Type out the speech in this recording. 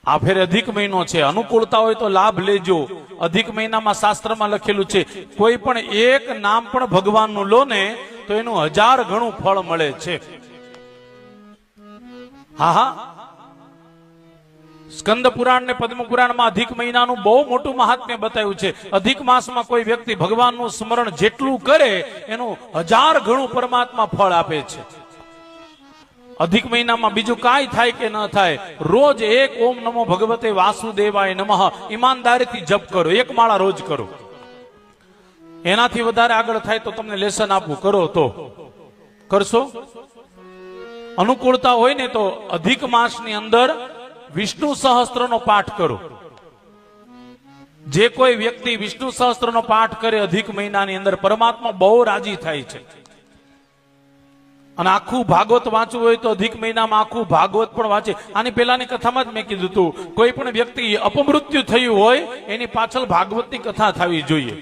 આ ફેર અધિક મહિનો છે, અનુકૂળતા હોય તો લાભ લેજો। અધિક મહિનામાં શાસ્ત્રમાં લખેલું છે, કોઈ પણ એક નામ પણ ભગવાનનું લો ને તો એનું 1000 ગણું ફળ મળે છે। હા હા, સ્કંદ પુરાણ ને પદ્મ પુરાણમાં અધિક મહિનાનું બહુ મોટું મહાત્મ્ય બતાવ્યું છે। અધિક માસમાં કોઈ વ્યક્તિ ભગવાનનું સ્મરણ જેટલું કરે એનું 1000 ગણું પરમાત્મા ફળ આપે છે। અધિક મહિનામાં બીજું કાંઈ થાય કે ન થાય, રોજ એક ઓમ નમો ભગવતે વાસુદેવાય નમઃ ઈમાનદારીથી જપ કરો, એક માળા રોજ કરો। એનાથી વધારે આગળ થાય તો તમને લેસન આપું, કરો તો કરશો। અનુકૂળતા હોય ને તો અધિક માસની અંદર વિષ્ણુ સહસ્ત્રનો પાઠ કરો। જે કોઈ વ્યક્તિ વિષ્ણુ સહસ્ત્રનો પાઠ કરે અધિક મહિનાની અંદર પરમાત્મા બહુ રાજી થાય છે। અને આખું ભાગવત વાંચવું હોય તો અધિક મહિનામાં આખું ભાગવત પણ વાંચે। આની પહેલાની કથામાં જ મેં કીધું હતું, કોઈ પણ વ્યક્તિ અપમૃત્યુ થયું હોય એની પાછળ ભાગવતની કથા થવી જોઈએ।